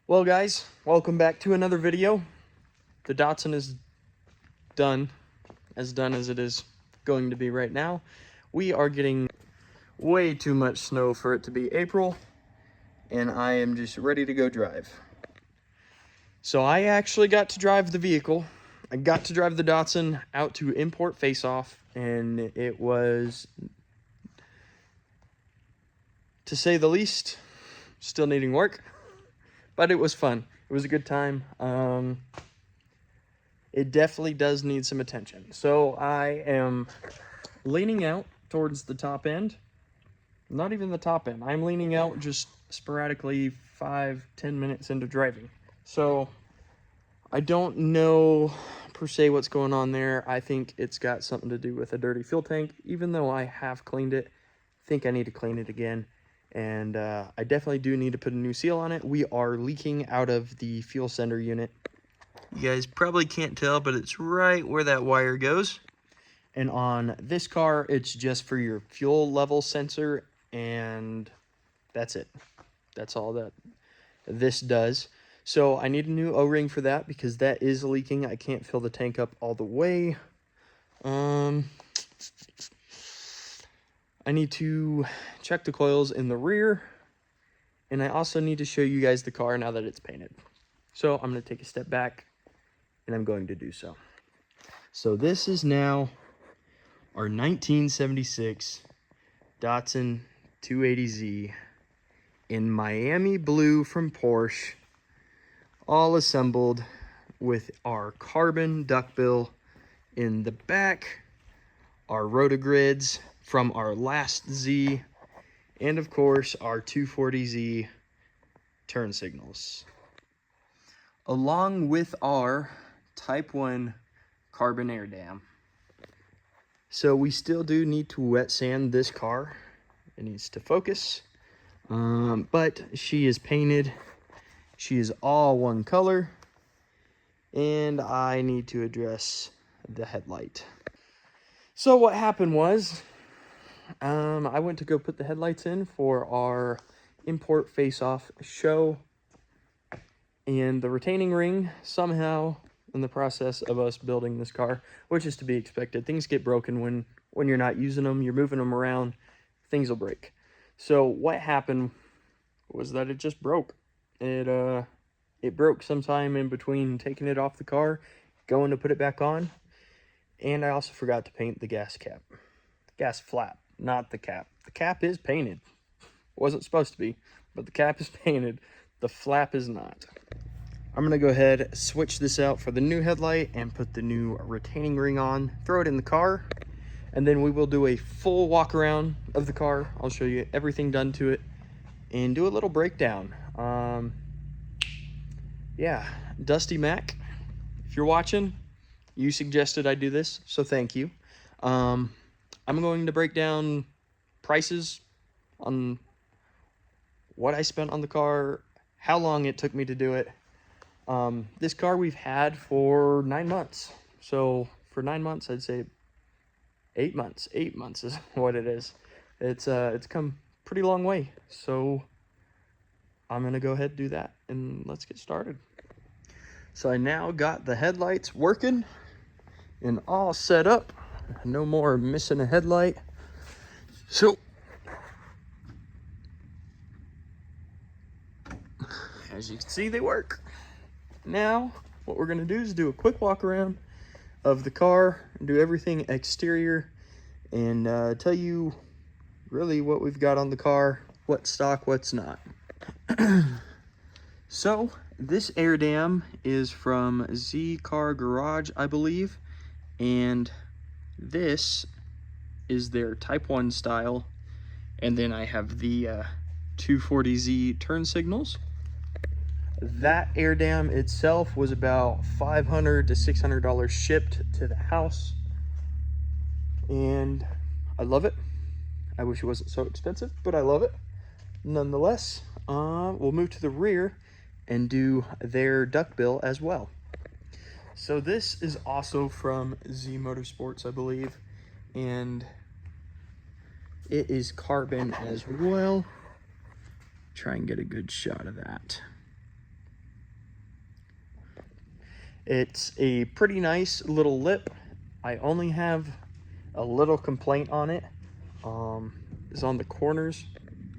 Well guys, welcome back to another video. The Datsun is done as it is going to be right now. We are getting way too much snow for it to be April, and I am just ready to go drive. So I actually got to drive the vehicle. I got to drive the Datsun out to import face-off, and it was, to say the least, still needing work, but it was fun. It was a good time. It definitely does need some attention. So I am leaning out towards the top end. Not even the top end. I'm leaning out just sporadically 5-10 minutes into driving. So I don't know per se what's going on there. I think it's got something to do with a dirty fuel tank. Even though I have cleaned it, I think I need to clean it again. And I definitely do need to put a new seal on it. We are leaking out of the fuel sender unit. You guys probably can't tell, but it's right where that wire goes. And on this car, it's just for your fuel level sensor, and that's it. That's all that this does. So I need a new O-ring for that because that is leaking. I can't fill the tank up all the way. I need to check the coils in the rear, and I also need to show you guys the car now that it's painted. So I'm going to take a step back, and I'm going to do so. So this is now our 1976 Datsun 280Z in Miami blue from Porsche, all assembled with our carbon duckbill in the back, our rotogrids from our last Z, and of course our 240Z turn signals, along with our Type 1 carbon air dam. So we still do need to wet sand this car. It needs to focus, but she is painted. She is all one color, and I need to address the headlight. So what happened was, I went to go put the headlights in for our import face-off show, and the retaining ring somehow, in the process of us building this car, which is to be expected, things get broken when you're not using them, you're moving them around, things will break. So what happened was that it just broke. It broke sometime in between taking it off the car, going to put it back on, and I also forgot to paint the gas cap. Gas flap, not the cap. The cap is painted. Wasn't supposed to be, but the cap is painted. The flap is not. I'm gonna go ahead, switch this out for the new headlight and put the new retaining ring on, throw it in the car, and then we will do a full walk around of the car. I'll show you everything done to it and do a little breakdown. Yeah, Dusty Mac, if you're watching, you suggested I do this, so thank you. I'm going to break down prices on what I spent on the car, how long it took me to do it. This car we've had for 9 months. So for 9 months, I'd say 8 months. 8 months is what it is. It's come pretty long way. So I'm gonna go ahead and do that, and let's get started. So I now got the headlights working and all set up. No more missing a headlight. So as you can see, they work. Now, what we're gonna do is do a quick walk around of the car, do everything exterior, and tell you really what we've got on the car, what's stock, what's not. So, this air dam is from Z Car Garage, I believe, and this is their Type 1 style, and then I have the 240Z turn signals. That air dam itself was about $500 to $600 shipped to the house, and I love it. I wish it wasn't so expensive, but I love it nonetheless. We'll move to the rear and do their duckbill as well. So this is also from Z Motorsports, I believe, and it is carbon as well. Try and get a good shot of that. It's a pretty nice little lip. I only have a little complaint on it. Is on the corners.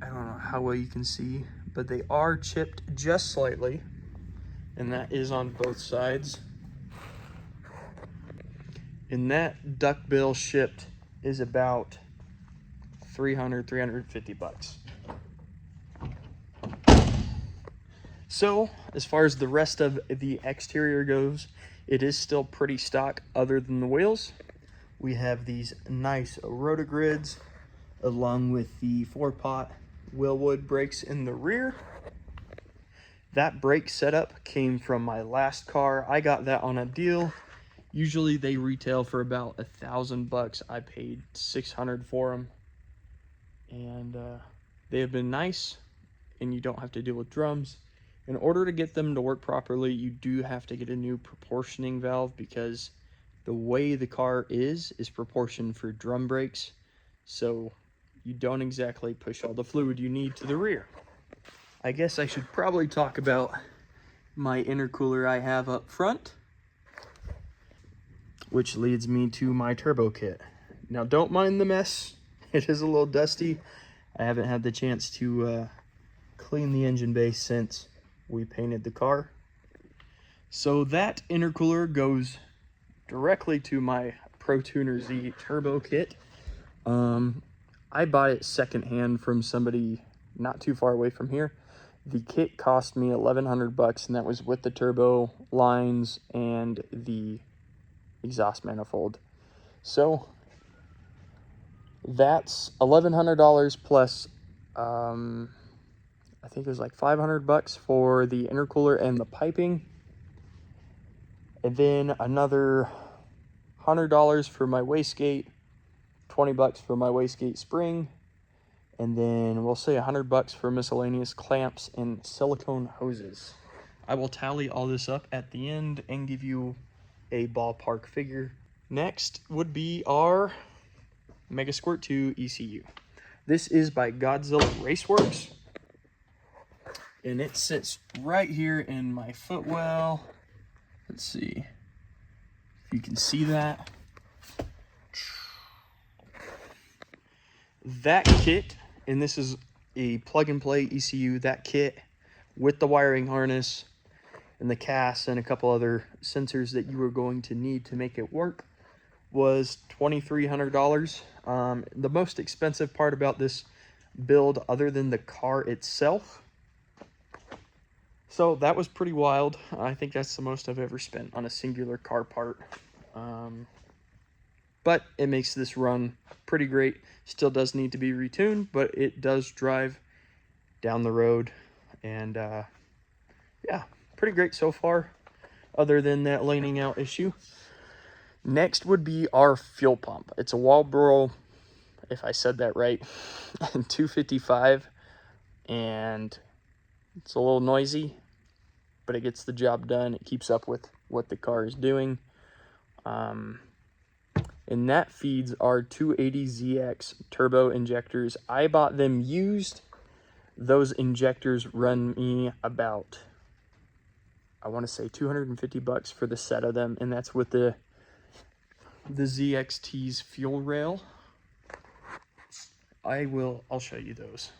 I don't know how well you can see, but they are chipped just slightly, and that is on both sides. And that duckbill shipped is about 350 bucks. So as far as the rest of the exterior goes, it is still pretty stock other than the wheels. We have these nice rotogrids along with the 4-pot Willwood brakes in the rear. That brake setup came from my last car. I got that on a deal. Usually they retail for about $1,000. I paid $600 for them. And they have been nice, and you don't have to deal with drums. In order to get them to work properly, you do have to get a new proportioning valve, because the way the car is proportioned for drum brakes. So you don't exactly push all the fluid you need to the rear. I guess I should probably talk about my intercooler I have up front, which leads me to my turbo kit. Now don't mind the mess. It is a little dusty. I haven't had the chance to clean the engine bay since we painted the car. So that intercooler goes directly to my Pro Tuner Z turbo kit. I bought it secondhand from somebody not too far away from here. The kit cost me $1,100, and that was with the turbo lines and the exhaust manifold. So that's $1,100 plus I think it was like $500 for the intercooler and the piping, and then another $100 for my wastegate, $20 for my wastegate spring, and then we'll say $100 for miscellaneous clamps and silicone hoses. I will tally all this up at the end and give you a ballpark figure. Next would be our Mega Squirt 2 ECU. This is by Godzilla Raceworks, and it sits right here in my footwell. Let's see if you can see that. That kit, and this is a plug-and-play ECU, that kit with the wiring harness and the CAS and a couple other sensors that you were going to need to make it work, was $2,300. The most expensive part about this build, other than the car itself, so that was pretty wild. I think that's the most I've ever spent on a singular car part. But it makes this run pretty great. Still does need to be retuned, but it does drive down the road. And yeah, pretty great so far, other than that laning out issue. Next would be our fuel pump. It's a Walbro, if I said that right, 255, and it's a little noisy, but it gets the job done. It keeps up with what the car is doing. And that feeds our 280ZX turbo injectors. I bought them used. Those injectors run me about, I want to say $250 for the set of them, and that's with the ZXT's fuel rail. I'll show you those.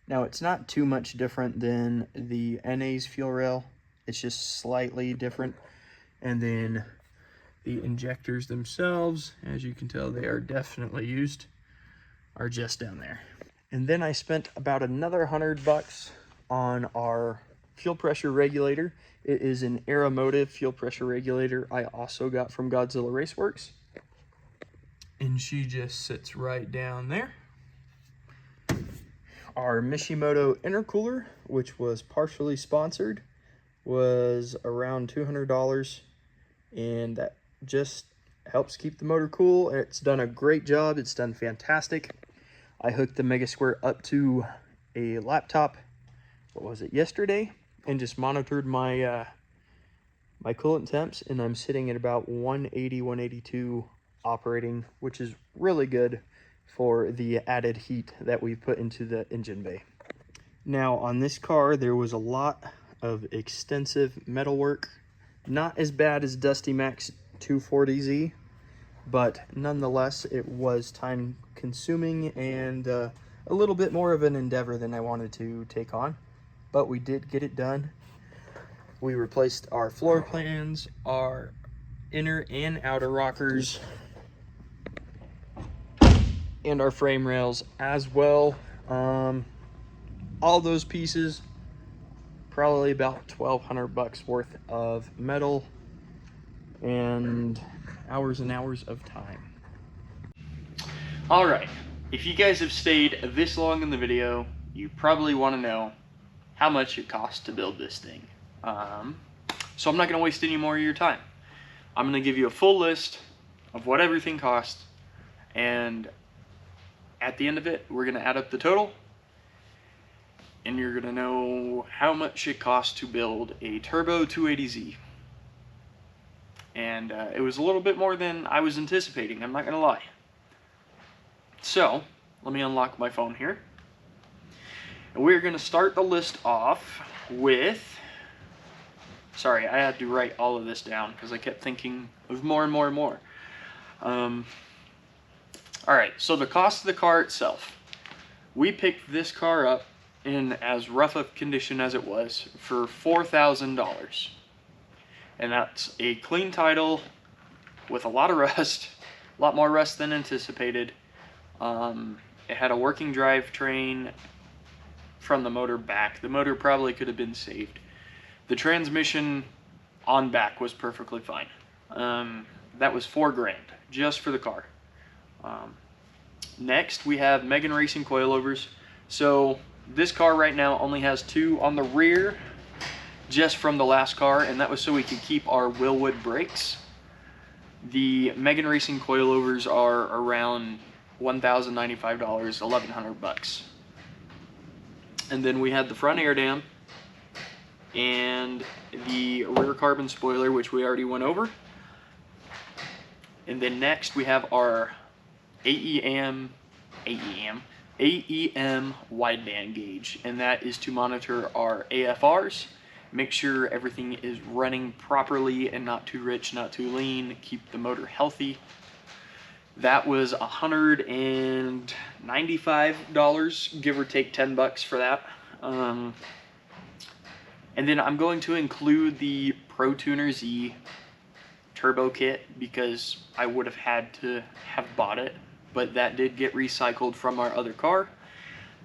Now, it's not too much different than the NA's fuel rail. It's just slightly different. And then the injectors themselves, as you can tell, they are definitely used, are just down there. And then I spent about another $100 on our fuel pressure regulator. It is an Aeromotive fuel pressure regulator I also got from Godzilla Raceworks. And she just sits right down there. Our Mishimoto intercooler, which was partially sponsored, was around $200, and that just helps keep the motor cool. It's done a great job. It's done fantastic. I hooked the Mega Squirt up to a laptop, what was it, yesterday, and just monitored my my coolant temps, and I'm sitting at about 180, 182 operating, which is really good for the added heat that we put into the engine bay. Now on this car, there was a lot of extensive metal work Not as bad as Dusty Mac's 240Z, but nonetheless, it was time consuming and a little bit more of an endeavor than I wanted to take on. But we did get it done. We replaced our floor plans, our inner and outer rockers, and our frame rails as well. All those pieces, probably about 1,200 bucks worth of metal and hours of time. All right, if you guys have stayed this long in the video, you probably want to know how much it costs to build this thing. So I'm not going to waste any more of your time. I'm going to give you a full list of what everything costs, and at the end of it, we're going to add up the total, and you're going to know how much it costs to build a Turbo 280Z. And it was a little bit more than I was anticipating, I'm not going to lie. So, let me unlock my phone here. And we're going to start the list off with... Sorry, I had to write all of this down because I kept thinking of more and more and more. Alright, so the cost of the car itself. We picked this car up in as rough a condition as it was for $4,000. And that's a clean title with a lot of rust, a lot more rust than anticipated. It had a working drivetrain from the motor back. The motor probably could have been saved. The transmission on back was perfectly fine. That was $4 grand just for the car. Next, we have Megan Racing coilovers. So this car right now only has 2 on the rear, just from the last car, and that was so we could keep our Willwood brakes. The Megan Racing coilovers are around $1,095, $1,100 bucks. And then we had the front air dam and the rear carbon spoiler, which we already went over. And then next we have our AEM wideband gauge, and that is to monitor our AFRs, make sure everything is running properly and not too rich, not too lean, keep the motor healthy. That was $195, give or take 10 bucks for that. And then I'm going to include the Pro Tuner Z turbo kit because I would have had to have bought it, but that did get recycled from our other car.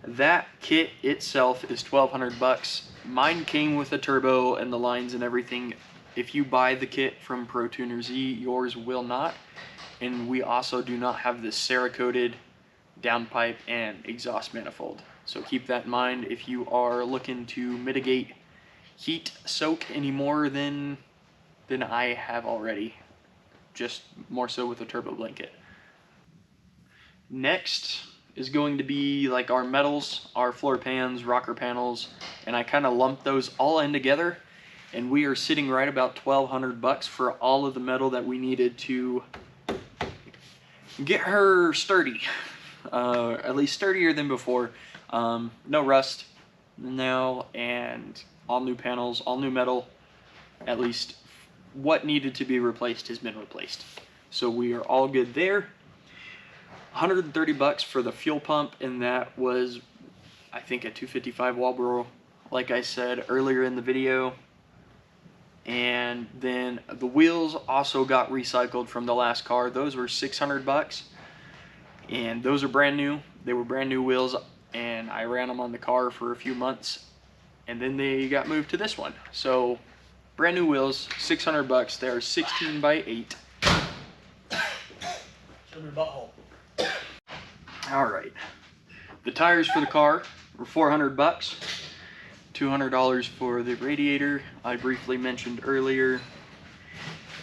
That kit itself is 1,200 bucks. Mine came with a turbo and the lines and everything. If you buy the kit from Pro Tuner Z, yours will not. And we also do not have the Cerakoted downpipe and exhaust manifold. So keep that in mind if you are looking to mitigate heat soak any more than I have already. Just more so with a turbo blanket. Next is going to be like our metals, our floor pans, rocker panels, and I kind of lumped those all in together, and we are sitting right about 1,200 bucks for all of the metal that we needed to get her sturdy, at least sturdier than before. No rust now, and all new panels, all new metal. At least what needed to be replaced has been replaced, so we are all good there. 130 bucks for the fuel pump, and that was, I think, a 255 Walbro, like I said earlier in the video. And then the wheels also got recycled from the last car. Those were 600 bucks, and those are brand new. They were brand new wheels, and I ran them on the car for a few months, and then they got moved to this one. So brand new wheels, 600 bucks. They're 16 by 8. Show me butthole. All right, the tires for the car were 400 bucks, $200 for the radiator I briefly mentioned earlier,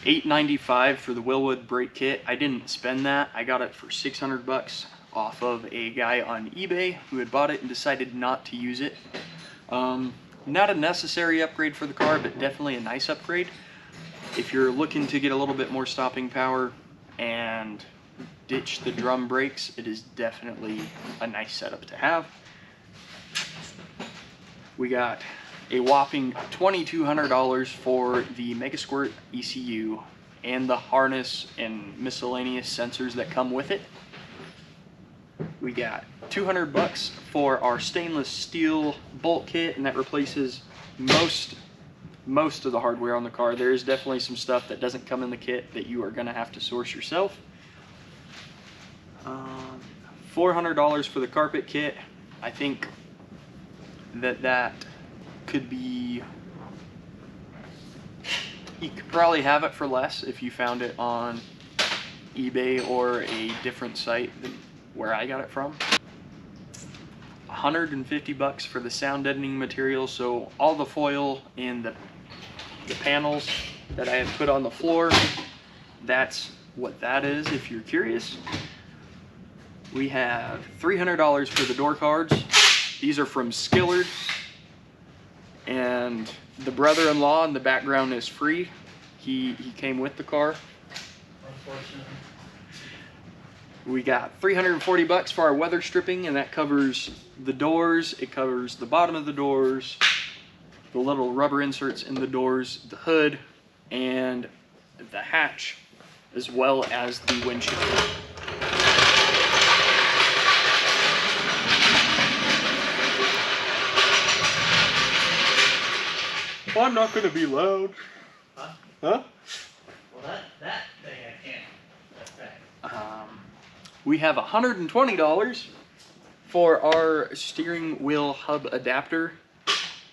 $895 for the Willwood brake kit. I didn't spend that. I got it for 600 bucks off of a guy on eBay who had bought it and decided not to use it. Not a necessary upgrade for the car, but definitely a nice upgrade. If you're looking to get a little bit more stopping power and ditch the drum brakes, it is definitely a nice setup to have. We got a whopping $2,200 for the Mega Squirt ECU and the harness and miscellaneous sensors that come with it. We got $200 for our stainless steel bolt kit, and that replaces most of the hardware on the car. There is definitely some stuff that doesn't come in the kit that you are going to have to source yourself. $400 for the carpet kit. I think that could be, you could probably have it for less if you found it on eBay or a different site than where I got it from. $150 for the sound deadening material, so all the foil and the panels that I have put on the floor, that's what that is if you're curious. We have $300 for the door cards. These are from Skillard, and the brother-in-law in the background is free. He came with the car. Unfortunately. We got $340 for our weather stripping, and that covers the doors, it covers the bottom of the doors, the little rubber inserts in the doors, the hood, and the hatch, as well as the windshield. Well, I'm not going to be loud. Huh? Huh? Well, that thing I can't. That's bad. We have $120 for our steering wheel hub adapter,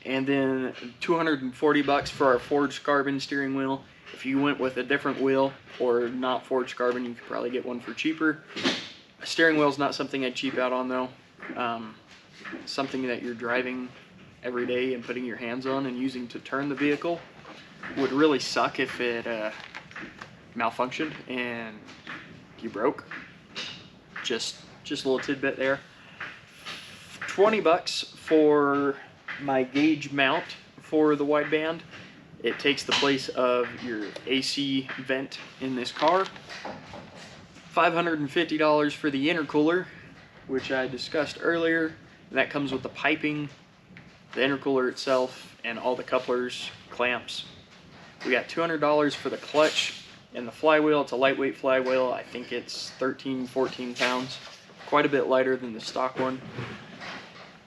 and then $240 for our forged carbon steering wheel. If you went with a different wheel or not forged carbon, you could probably get one for cheaper. A steering wheel is not something I'd cheap out on though. Something that you're driving every day and putting your hands on and using to turn the vehicle would really suck if it malfunctioned and you broke. Just a little tidbit there. $20 for my gauge mount for the wideband. It takes the place of your AC vent in this car. $550 for the intercooler, which I discussed earlier. That comes with the piping, the intercooler itself, and all the couplers, clamps. We got $200 for the clutch and the flywheel. It's a lightweight flywheel. I think it's 13, 14 pounds. Quite a bit lighter than the stock one.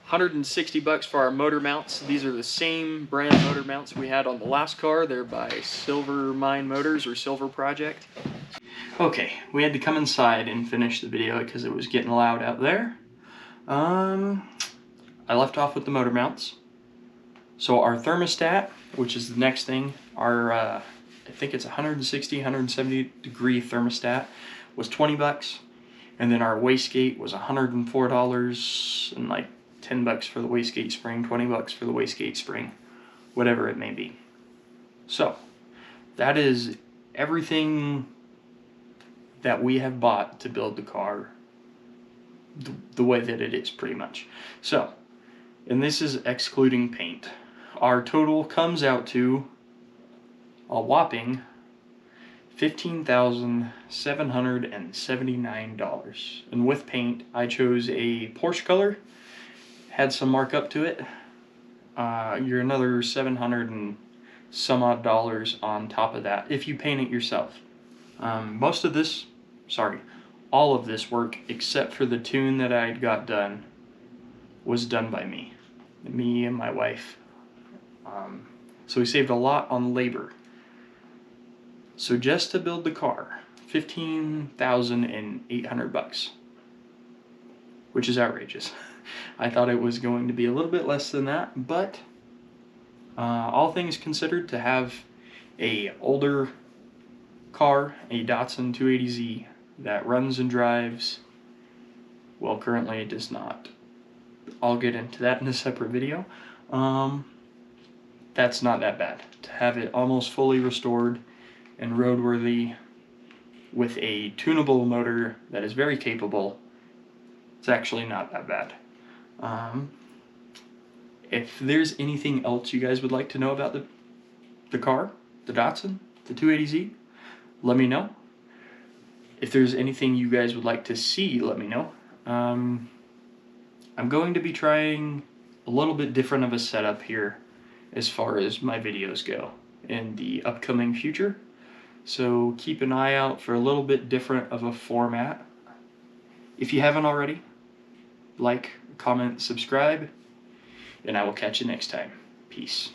$160 for our motor mounts. These are the same brand motor mounts we had on the last car. They're by Silver Mine Motors or Silver Project. Okay, we had to come inside and finish the video because it was getting loud out there. I left off with the motor mounts. So our thermostat, which is the next thing, our I think it's 160, 170 degree thermostat, was $20, and then our wastegate was $104 and like $10 for the wastegate spring, $20 for the wastegate spring, whatever it may be. So that is everything that we have bought to build the car the way that it is, pretty much. So, and this is excluding paint. Our total comes out to a whopping $15,779. And with paint, I chose a Porsche color, had some markup to it. You're another 700 and some odd dollars on top of that if you paint it yourself. All of this work, except for the tune that I got done, was done by me and my wife. So we saved a lot on labor. So just to build the car, $15,800, which is outrageous. I thought it was going to be a little bit less than that, but all things considered, to have a older car, a Datsun 280Z that runs and drives, well, currently it does not. I'll get into that in a separate video. That's not that bad. To have it almost fully restored and roadworthy with a tunable motor that is very capable, it's actually not that bad. If there's anything else you guys would like to know about the car, the Datsun, the 280Z, let me know. If there's anything you guys would like to see, let me know. I'm going to be trying a little bit different of a setup here as far as my videos go in the upcoming future. So keep an eye out for a little bit different of a format. If you haven't already, like, comment, subscribe, and I will catch you next time. Peace.